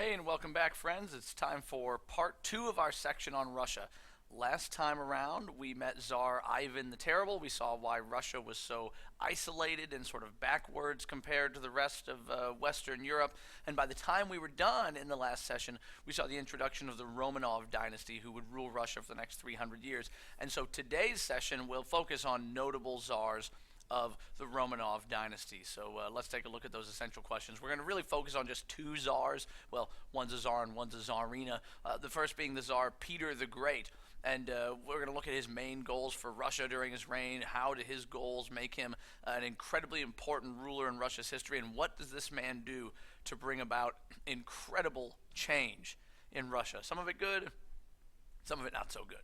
Hey, and welcome back, friends. It's time for part two of our section on Russia. Last time around, we met Tsar Ivan the Terrible. We saw why Russia was so isolated and sort of backwards compared to the rest of Western Europe. And by the time we were done in the last session, we saw the introduction of the Romanov Dynasty, who would rule Russia for the next 300 years. And so today's session will focus on notable czars of the Romanov dynasty. So let's take a look at those essential questions. We're going to really focus on just two czars. Well, one's a czar and one's a czarina. The first being the Tsar Peter the Great. And we're going to look at his main goals for Russia during his reign. How do his goals make him an incredibly important ruler in Russia's history? And what does this man do to bring about incredible change in Russia? Some of it good, some of it not so good.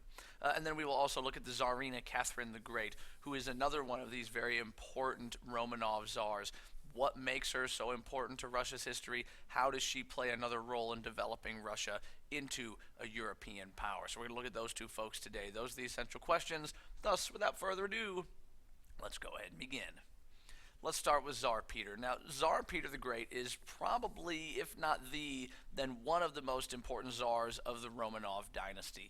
And then we will also look at the Tsarina Catherine the Great, who is another one of these very important Romanov czars. What makes her so important to Russia's history? How does she play another role in developing Russia into a European power? So we're going to look at those two folks today. Those are the essential questions. Thus, without further ado, let's go ahead and begin. Let's start with Tsar Peter. Now, Tsar Peter the Great is probably, if not the, then one of the most important czars of the Romanov dynasty.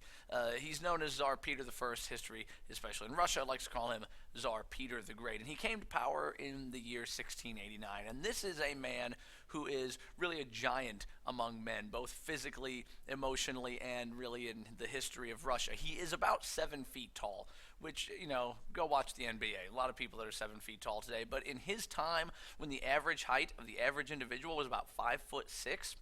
He's known as Tsar Peter I. History, especially in Russia, likes to call him Tsar Peter the Great. And he came to power in the year 1689. And this is a man who is really a giant among men, both physically, emotionally, and really in the history of Russia. He is about 7 feet tall, which, go watch the NBA. A lot of people that are 7 feet tall today. But in his time, when the average height of the average individual was about 5'6",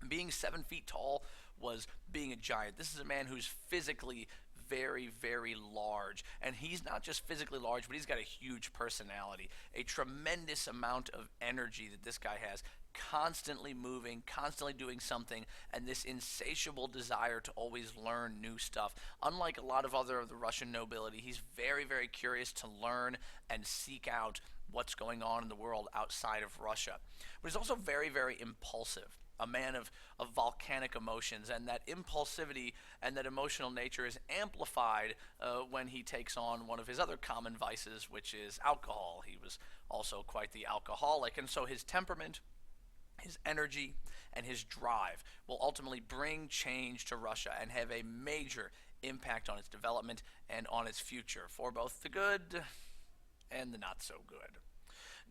being 7 feet tall was being a giant. This is a man who's physically very, very large. And he's not just physically large, but he's got a huge personality, a tremendous amount of energy that this guy has, constantly moving, constantly doing something, and this insatiable desire to always learn new stuff. Unlike a lot of other of the Russian nobility, he's very, very curious to learn and seek out what's going on in the world outside of Russia. But he's also very, very impulsive. A man of volcanic emotions, and that impulsivity and that emotional nature is amplified when he takes on one of his other common vices, which is alcohol. He was also quite the alcoholic, and so his temperament, his energy, and his drive will ultimately bring change to Russia and have a major impact on its development and on its future, for both the good and the not so good.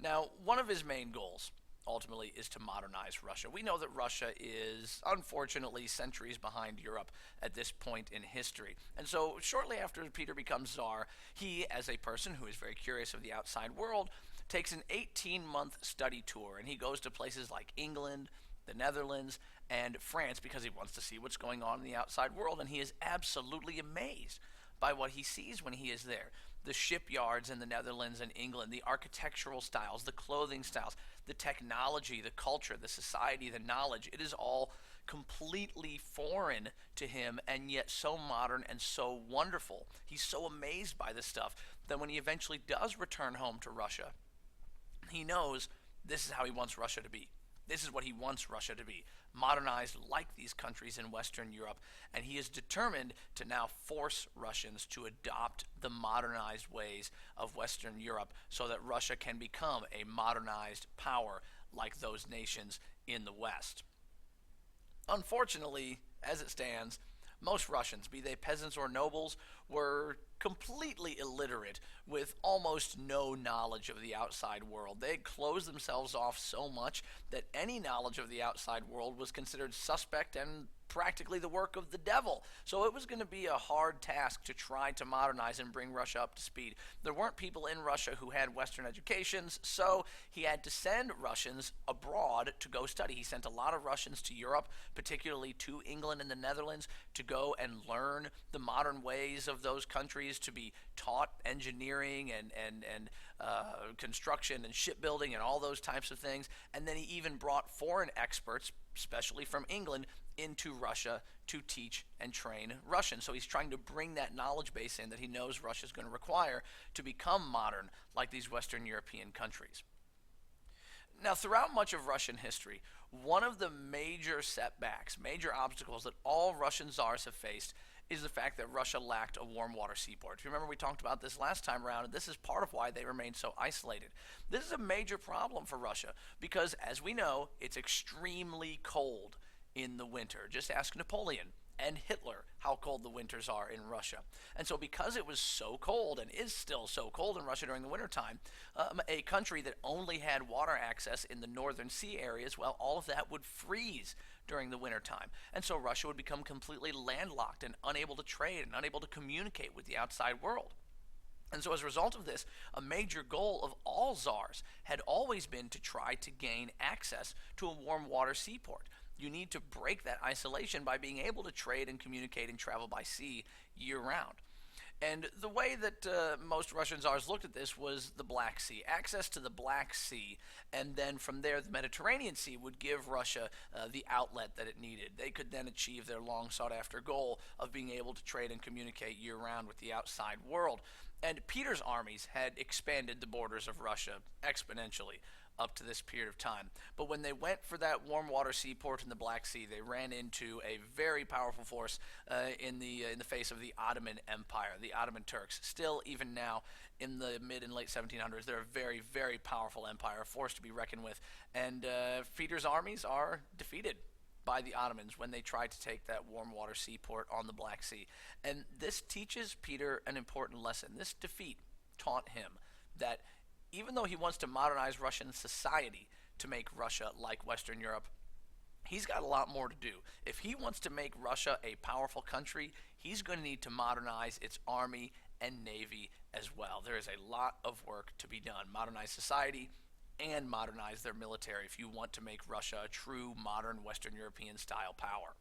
Now, one of his main goals ultimately is to modernize Russia. We know that Russia is, unfortunately, centuries behind Europe at this point in history. And so shortly after Peter becomes Tsar, he, as a person who is very curious of the outside world, takes an 18-month study tour, and he goes to places like England, the Netherlands, and France because he wants to see what's going on in the outside world, and he is absolutely amazed by what he sees when he is there. The shipyards in the Netherlands and England, the architectural styles, the clothing styles, the technology, the culture, the society, the knowledge, it is all completely foreign to him and yet so modern and so wonderful. He's so amazed by this stuff that when he eventually does return home to Russia, he knows this is how he wants Russia to be. This is what he wants Russia to be, modernized like these countries in Western Europe, and he is determined to now force Russians to adopt the modernized ways of Western Europe so that Russia can become a modernized power like those nations in the West. Unfortunately, as it stands, most Russians, be they peasants or nobles, were completely illiterate with almost no knowledge of the outside world. They had closed themselves off so much that any knowledge of the outside world was considered suspect and practically the work of the devil. So it was going to be a hard task to try to modernize and bring Russia up to speed. There weren't people in Russia who had Western educations, so he had to send Russians abroad to go study. He sent a lot of Russians to Europe, particularly to England and the Netherlands, to go and learn the modern ways of those countries, to be taught engineering and construction and shipbuilding and all those types of things. And then he even brought foreign experts, especially from England, into Russia to teach and train Russians. So he's trying to bring that knowledge base in that he knows Russia is going to require to become modern like these Western European countries. Now, throughout much of Russian history, one of the major setbacks, major obstacles that all Russian czars have faced is the fact that Russia lacked a warm water seaport. If you remember, we talked about this last time around, and this is part of why they remained so isolated. This is a major problem for Russia because, as we know, it's extremely cold in the winter. Just ask Napoleon and Hitler how cold the winters are in Russia. And so because it was so cold and is still so cold in Russia during the wintertime, a country that only had water access in the northern sea areas, well, all of that would freeze during the wintertime. And so Russia would become completely landlocked and unable to trade and unable to communicate with the outside world. And so as a result of this, a major goal of all czars had always been to try to gain access to a warm water seaport. You need to break that isolation by being able to trade and communicate and travel by sea year-round. And the way that most Russian czars looked at this was the Black Sea. Access to the Black Sea, and then from there the Mediterranean Sea would give Russia the outlet that it needed. They could then achieve their long sought-after goal of being able to trade and communicate year-round with the outside world. And Peter's armies had expanded the borders of Russia exponentially up to this period of time. But when they went for that warm water seaport in the Black Sea, they ran into a very powerful force in the face of the Ottoman Empire, the Ottoman Turks. Still, even now, in the mid and late 1700s, they're a very, very powerful empire, a force to be reckoned with. And Peter's armies are defeated by the Ottomans when they tried to take that warm water seaport on the Black Sea. And this teaches Peter an important lesson. This defeat taught him that even though he wants to modernize Russian society to make Russia like Western Europe, he's got a lot more to do. If he wants to make Russia a powerful country, he's going to need to modernize its army and navy as well. There is a lot of work to be done. Modernize society and modernize their military if you want to make Russia a true modern Western European style power.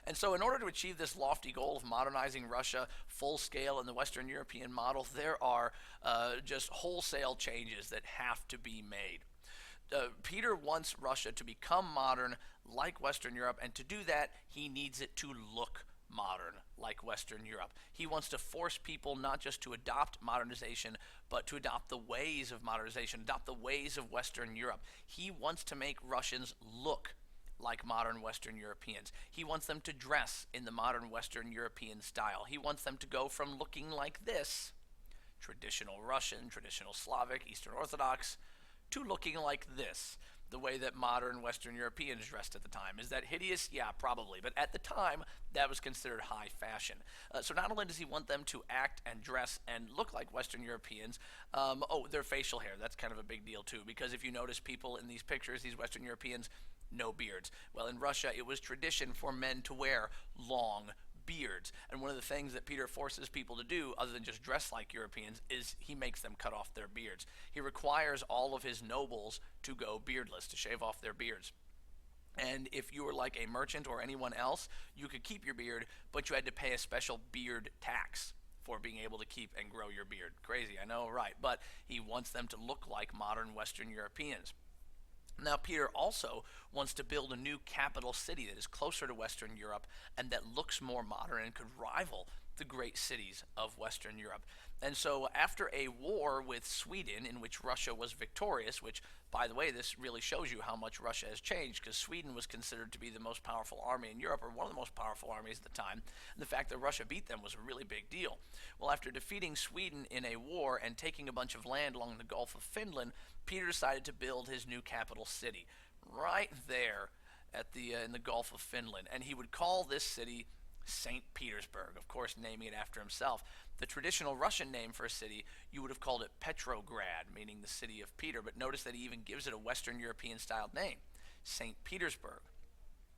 And so in order to achieve this lofty goal of modernizing Russia full scale in the Western European model, there are just wholesale changes that have to be made. Peter wants Russia to become modern like Western Europe, and to do that, he needs it to look modern like Western Europe. He wants to force people not just to adopt modernization, but to adopt the ways of modernization, adopt the ways of Western Europe. He wants to make Russians look like modern Western Europeans. He wants them to dress in the modern Western European style. He wants them to go from looking like this, traditional Russian, traditional Slavic, Eastern Orthodox, to looking like this, the way that modern Western Europeans dressed at the time. Is that hideous? Yeah, probably. But at the time, that was considered high fashion. So not only does he want them to act and dress and look like Western Europeans, their facial hair, that's kind of a big deal too, because if you notice people in these pictures, these Western Europeans, no beards. Well, in Russia, it was tradition for men to wear long beards. And one of the things that Peter forces people to do, other than just dress like Europeans, is he makes them cut off their beards. He requires all of his nobles to go beardless, to shave off their beards. And if you were like a merchant or anyone else, you could keep your beard, but you had to pay a special beard tax for being able to keep and grow your beard. Crazy, I know, right? But he wants them to look like modern Western Europeans. Now, Peter also wants to build a new capital city that is closer to Western Europe and that looks more modern and could rival the great cities of Western Europe. And so after a war with Sweden in which Russia was victorious, which, by the way, this really shows you how much Russia has changed, because Sweden was considered to be the most powerful army in Europe, or one of the most powerful armies at the time, and the fact that Russia beat them was a really big deal. Well, after defeating Sweden in a war and taking a bunch of land along the Gulf of Finland, Peter decided to build his new capital city right there at in the Gulf of Finland, and he would call this city St. Petersburg, of course naming it after himself. The traditional Russian name for a city, you would have called it Petrograd, meaning the city of Peter, but notice that he even gives it a Western European styled name, St. Petersburg.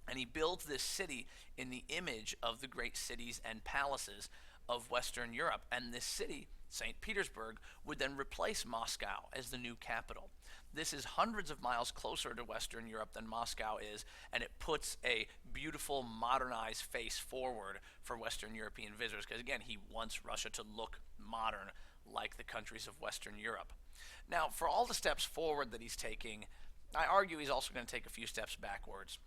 And he builds this city in the image of the great cities and palaces of Western Europe, and this city, St. Petersburg, would then replace Moscow as the new capital. This is hundreds of miles closer to Western Europe than Moscow is, and it puts a beautiful, modernized face forward for Western European visitors, because again, he wants Russia to look modern like the countries of Western Europe. Now, for all the steps forward that he's taking, I argue he's also going to take a few steps backwards.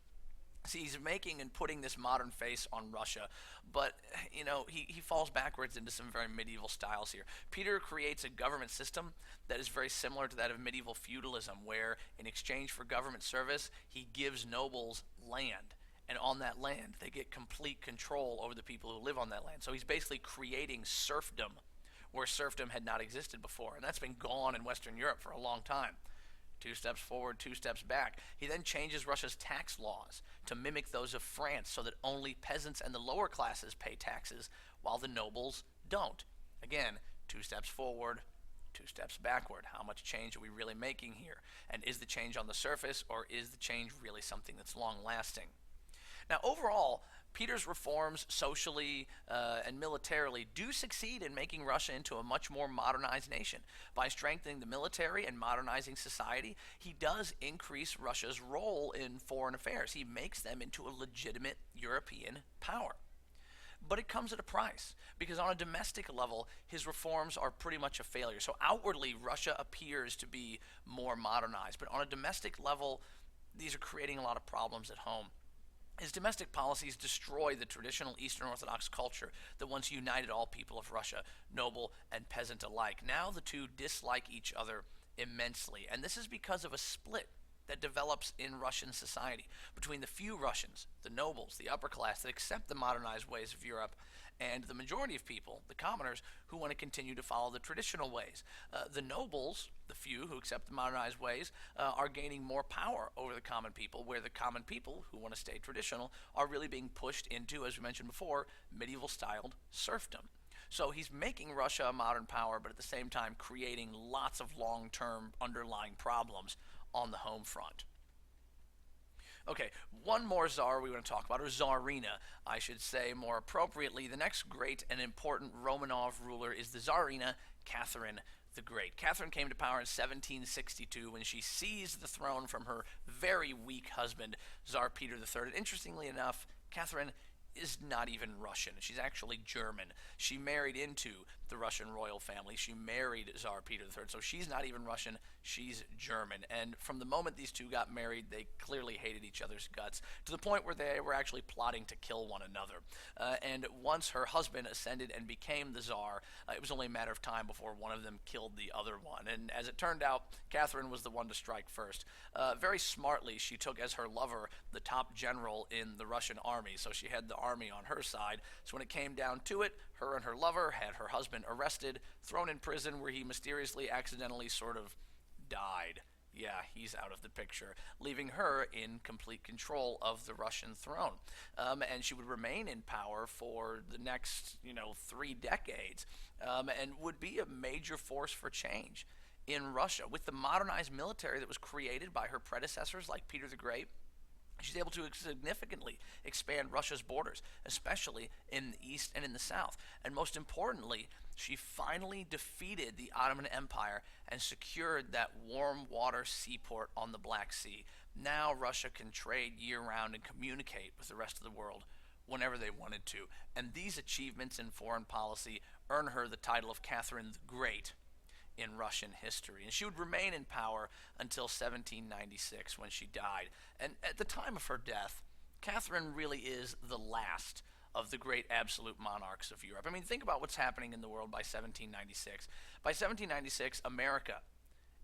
See, he's making and putting this modern face on Russia, but, you know, he falls backwards into some very medieval styles here. Peter creates a government system that is very similar to that of medieval feudalism, where in exchange for government service, he gives nobles land. And on that land, they get complete control over the people who live on that land. So he's basically creating serfdom, where serfdom had not existed before. And that's been gone in Western Europe for a long time. 2 steps forward, 2 steps back. He then changes Russia's tax laws to mimic those of France so that only peasants and the lower classes pay taxes while the nobles don't. Again, 2 steps forward, 2 steps backward. How much change are we really making here? And is the change on the surface, or is the change really something that's long lasting? Now, overall, Peter's reforms socially and militarily do succeed in making Russia into a much more modernized nation. By strengthening the military and modernizing society, he does increase Russia's role in foreign affairs. He makes them into a legitimate European power. But it comes at a price, because on a domestic level, his reforms are pretty much a failure. So outwardly, Russia appears to be more modernized, but on a domestic level, these are creating a lot of problems at home. His domestic policies destroy the traditional Eastern Orthodox culture that once united all people of Russia, noble and peasant alike. Now the two dislike each other immensely, and this is because of a split that develops in Russian society between the few Russians, the nobles, the upper class that accept the modernized ways of Europe, and the majority of people, the commoners, who want to continue to follow the traditional ways. The nobles, the few who accept the modernized ways, are gaining more power over the common people, where the common people who want to stay traditional are really being pushed into, as we mentioned before, medieval-styled serfdom. So he's making Russia a modern power, but at the same time creating lots of long-term underlying problems on the home front. Okay, one more czar we want to talk about, or czarina, I should say more appropriately. The next great and important Romanov ruler is the Tsarina Catherine the Great. Catherine came to power in 1762 when she seized the throne from her very weak husband, Tsar Peter III. And interestingly enough, Catherine is not even Russian. She's actually German. She married into the Russian royal family. She married Tsar Peter III. So she's not even Russian. She's German. And from the moment these two got married, they clearly hated each other's guts, to the point where they were actually plotting to kill one another. And once her husband ascended and became the Tsar, it was only a matter of time before one of them killed the other one. And as it turned out, Catherine was the one to strike first. Very smartly, she took as her lover the top general in the Russian army. So she had the army on her side. So when it came down to it, her and her lover had her husband arrested, thrown in prison, where he mysteriously, accidentally sort of died. Yeah, he's out of the picture, leaving her in complete control of the Russian throne. And she would remain in power for the next, 3 decades, and would be a major force for change in Russia. With the modernized military that was created by her predecessors like Peter the Great, she's able to significantly expand Russia's borders, especially in the east and in the south. And most importantly, she finally defeated the Ottoman Empire and secured that warm water seaport on the Black Sea. Now Russia can trade year-round and communicate with the rest of the world whenever they wanted to. And these achievements in foreign policy earn her the title of Catherine the Great in Russian history. And she would remain in power until 1796, when she died. And at the time of her death, Catherine really is the last of the great absolute monarchs of Europe. I mean, think about what's happening in the world by 1796. By 1796, America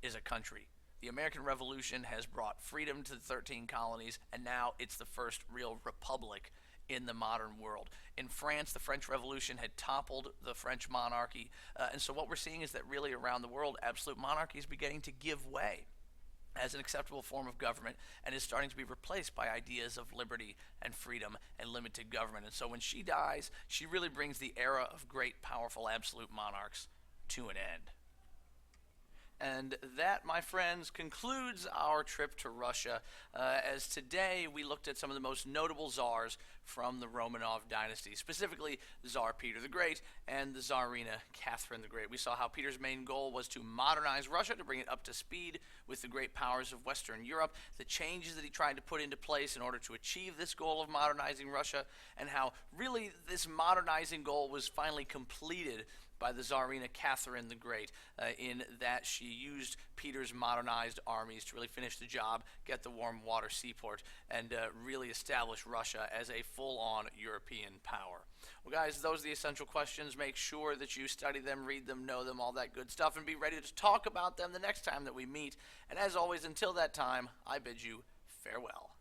is a country. The American Revolution has brought freedom to the 13 colonies, and now it's the first real republic in the modern world. In France, the French Revolution had toppled the French monarchy, and so what we're seeing is that really around the world, absolute monarchy is beginning to give way as an acceptable form of government, and is starting to be replaced by ideas of liberty and freedom and limited government. And so when she dies, she really brings the era of great, powerful, absolute monarchs to an end. And that, my friends, concludes our trip to Russia, as today we looked at some of the most notable czars from the Romanov Dynasty, specifically Tsar Peter the Great and the Tsarina Catherine the Great. We saw how Peter's main goal was to modernize Russia, to bring it up to speed with the great powers of Western Europe, the changes that he tried to put into place in order to achieve this goal of modernizing Russia, and how really this modernizing goal was finally completed by the Tsarina Catherine the Great, in that she used Peter's modernized armies to really finish the job, get the warm water seaport, and really establish Russia as a full-on European power. Well, guys, those are the essential questions. Make sure that you study them, read them, know them, all that good stuff, and be ready to talk about them the next time that we meet. And as always, until that time, I bid you farewell.